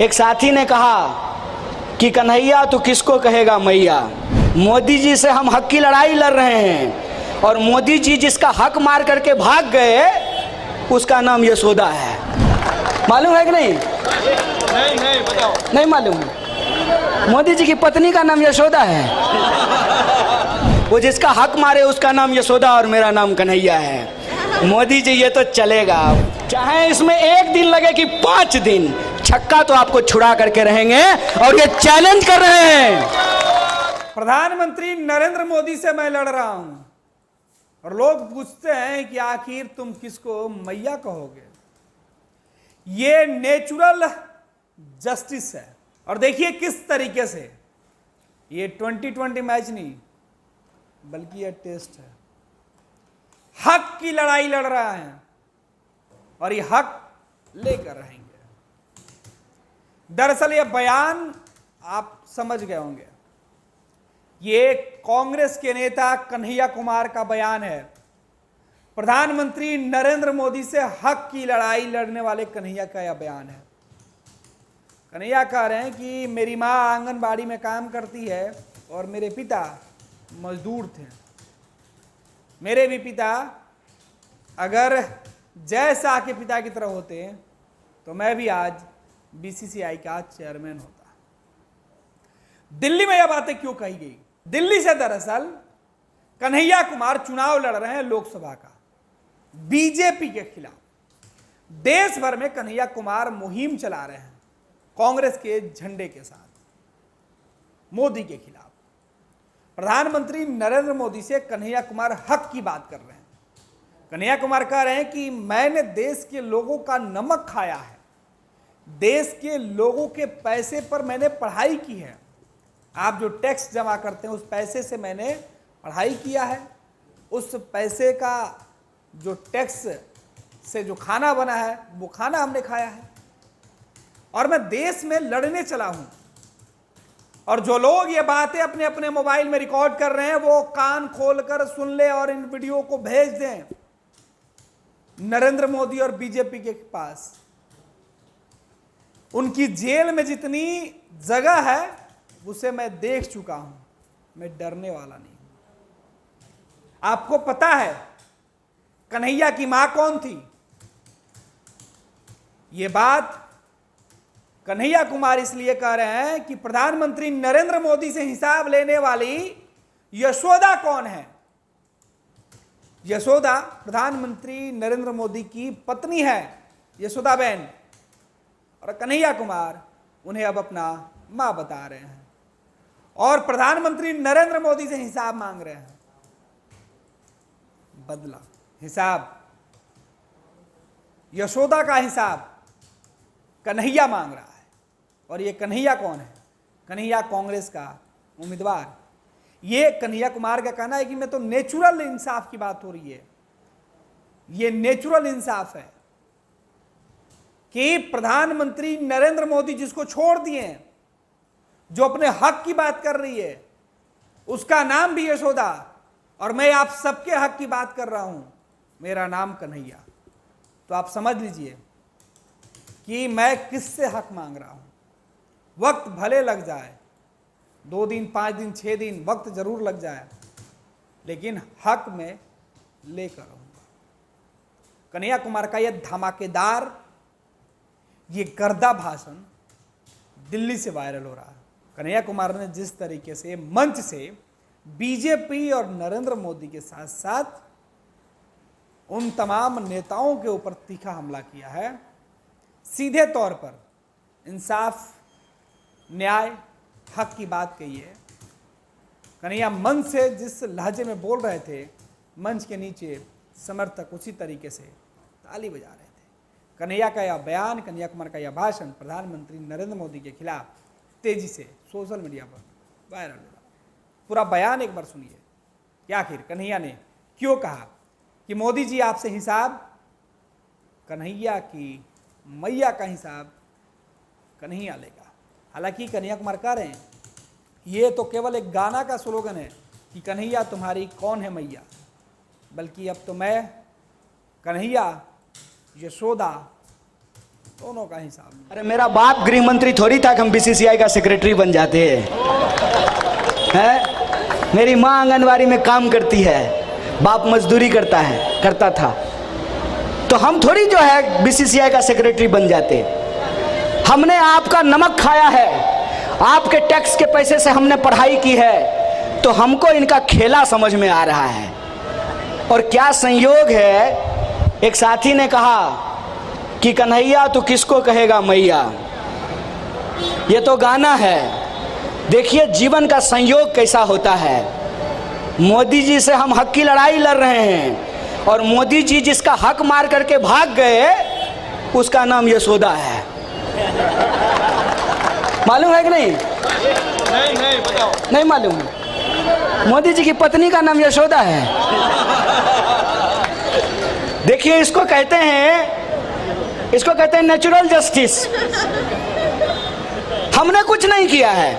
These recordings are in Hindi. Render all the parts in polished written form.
एक साथी ने कहा कि कन्हैया तो किसको कहेगा मैया। मोदी जी से हम हक की लड़ाई लड़ रहे हैं और मोदी जी जिसका हक मार करके भाग गए उसका नाम यशोदा है। मालूम है कि नहीं? नहीं बताओ। नहीं मालूम? मोदी जी की पत्नी का नाम यशोदा है। वो जिसका हक मारे उसका नाम यशोदा और मेरा नाम कन्हैया है। मोदी जी ये तो चलेगा, चाहे इसमें एक दिन लगे कि 5 दिन, छक्का तो आपको छुड़ा करके रहेंगे और ये चैलेंज कर रहे हैं। प्रधानमंत्री नरेंद्र मोदी से मैं लड़ रहा हूं और लोग पूछते हैं कि आखिर तुम किसको मैया कहोगे। ये नेचुरल जस्टिस है और देखिए किस तरीके से ये 2020 मैच नहीं बल्कि ये टेस्ट है। हक की लड़ाई लड़ रहा है और ये हक लेकर रहेंगे। दरअसल ये बयान आप समझ गए होंगे, ये कांग्रेस के नेता कन्हैया कुमार का बयान है। प्रधानमंत्री नरेंद्र मोदी से हक की लड़ाई लड़ने वाले कन्हैया का यह बयान है। कन्हैया कह रहे हैं कि मेरी माँ आंगनबाड़ी में काम करती है और मेरे पिता मजदूर थे। मेरे भी पिता अगर जैसा के पिता की तरह होते तो मैं भी आज बीसीसीआई का चेयरमैन होता। दिल्ली में यह बातें क्यों कही गई? दिल्ली से दरअसल कन्हैया कुमार चुनाव लड़ रहे हैं लोकसभा का बीजेपी के खिलाफ। देश भर में कन्हैया कुमार मुहिम चला रहे हैं कांग्रेस के झंडे के साथ मोदी के खिलाफ। प्रधानमंत्री नरेंद्र मोदी से कन्हैया कुमार हक की बात कर रहे हैं। कन्हैया कुमार कह रहे हैं कि मैंने देश के लोगों का नमक खाया है, देश के लोगों के पैसे पर मैंने पढ़ाई की है। आप जो टैक्स जमा करते हैं उस पैसे से मैंने पढ़ाई किया है, उस पैसे का जो टैक्स से जो खाना बना है वो खाना हमने खाया है और मैं देश में लड़ने चला हूं। और जो लोग ये बातें अपने अपने मोबाइल में रिकॉर्ड कर रहे हैं वो कान खोलकर सुन ले और इन वीडियो को भेज दें नरेंद्र मोदी और बीजेपी के पास। उनकी जेल में जितनी जगह है उसे मैं देख चुका हूं, मैं डरने वाला नहीं हूं। आपको पता है कन्हैया की मां कौन थी? यह बात कन्हैया कुमार इसलिए कह रहे हैं कि प्रधानमंत्री नरेंद्र मोदी से हिसाब लेने वाली यशोदा कौन है। यशोदा प्रधानमंत्री नरेंद्र मोदी की पत्नी है, यशोदा बहन। और कन्हैया कुमार उन्हें अब अपना मां बता रहे हैं और प्रधानमंत्री नरेंद्र मोदी से हिसाब मांग रहे हैं। बदला हिसाब, यशोदा का हिसाब कन्हैया मांग रहा है। और ये कन्हैया कौन है? कन्हैया कांग्रेस का उम्मीदवार। ये कन्हैया कुमार का कहना है कि मैं तो नेचुरल इंसाफ की बात हो रही है। ये नेचुरल इंसाफ है कि प्रधानमंत्री नरेंद्र मोदी जिसको छोड़ दिए हैं, जो अपने हक की बात कर रही है, उसका नाम भी यशोदा और मैं आप सबके हक की बात कर रहा हूं, मेरा नाम कन्हैया। तो आप समझ लीजिए कि मैं किससे हक मांग रहा हूं। वक्त भले लग जाए, 2 दिन 5 दिन 6 दिन वक्त जरूर लग जाए, लेकिन हक में लेकर रहूंगा। कन्हैया कुमार का यह धमाकेदार, ये गर्दा भाषण दिल्ली से वायरल हो रहा है। कन्हैया कुमार ने जिस तरीके से मंच से बीजेपी और नरेंद्र मोदी के साथ साथ उन तमाम नेताओं के ऊपर तीखा हमला किया है, सीधे तौर पर इंसाफ, न्याय, हक की बात कही है। कन्हैया मंच से जिस लहजे में बोल रहे थे, मंच के नीचे समर्थक उसी तरीके से ताली बजा रहे थे। कन्हैया का यह बयान, कन्हैया कुमार का यह भाषण प्रधानमंत्री नरेंद्र मोदी के खिलाफ तेजी से सोशल मीडिया पर वायरल हो रहा। पूरा बयान एक बार सुनिए कि आखिर कन्हैया ने क्यों कहा कि मोदी जी आपसे हिसाब, कन्हैया की मैया का हिसाब कन्हैया लेगा। हालांकि कन्हैया कुमार कह रहे हैं ये तो केवल एक गाना का स्लोगन है कि कन्हैया तुम्हारी कौन है मैया, बल्कि अब तो मैं कन्हैया, यशोदा दोनों का हिसाब नहीं। अरे मेरा बाप गृह मंत्री थोड़ी था कि हम बीसीसीआई का सेक्रेटरी बन जाते हैं। मेरी माँ आंगनवाड़ी में काम करती है, बाप मजदूरी करता था, तो हम थोड़ी जो है बीसीसीआई का सेक्रेटरी बन जाते। हमने आपका नमक खाया है, आपके टैक्स के पैसे से हमने पढ़ाई की है, तो हमको इनका खेला समझ में आ रहा है। और क्या संयोग है, एक साथी ने कहा कि कन्हैया तू किसको कहेगा मैया। ये तो गाना है। देखिए जीवन का संयोग कैसा होता है। मोदी जी से हम हक की लड़ाई लड़ रहे हैं, और मोदी जी जिसका हक मार करके भाग गए उसका नाम यशोदा है। मालूम है कि नहीं? नहीं बताओ। नहीं मालूम? मोदी जी की पत्नी का नाम यशोदा है। देखिए इसको कहते हैं नेचुरल जस्टिस। हमने कुछ नहीं किया है,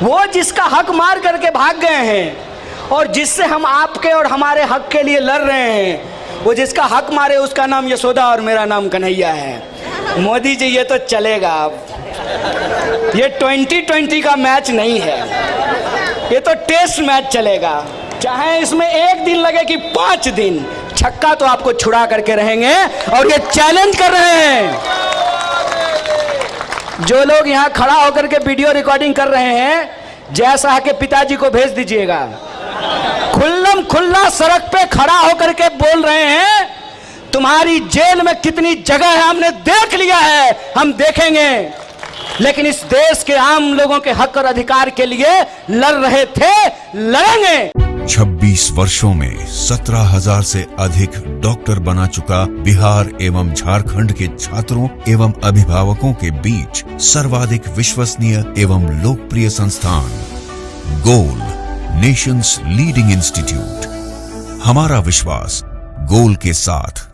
वो जिसका हक मार करके भाग गए हैं और जिससे हम आपके और हमारे हक के लिए लड़ रहे हैं, वो जिसका हक मारे उसका नाम यशोदा और मेरा नाम कन्हैया है। मोदी जी ये तो चलेगा, ये 2020 का मैच नहीं है, ये तो टेस्ट मैच चलेगा। चाहे इसमें 1 दिन लगे कि 5 दिन, छक्का तो आपको छुड़ा करके रहेंगे। और ये चैलेंज कर रहे हैं जो लोग यहाँ खड़ा होकर के वीडियो रिकॉर्डिंग कर रहे हैं, जयशाह के पिताजी को भेज दीजिएगा। खुल्लम खुल्ला सड़क पे खड़ा होकर के बोल रहे हैं तुम्हारी जेल में कितनी जगह है हमने देख लिया है, हम देखेंगे। लेकिन इस देश के आम लोगों के हक और अधिकार के लिए लड़ रहे थे, लड़ेंगे। 26 वर्षों में 17,000 से अधिक डॉक्टर बना चुका बिहार एवं झारखंड के छात्रों एवं अभिभावकों के बीच सर्वाधिक विश्वसनीय एवं लोकप्रिय संस्थान गोल, नेशंस लीडिंग इंस्टीट्यूट। हमारा विश्वास गोल के साथ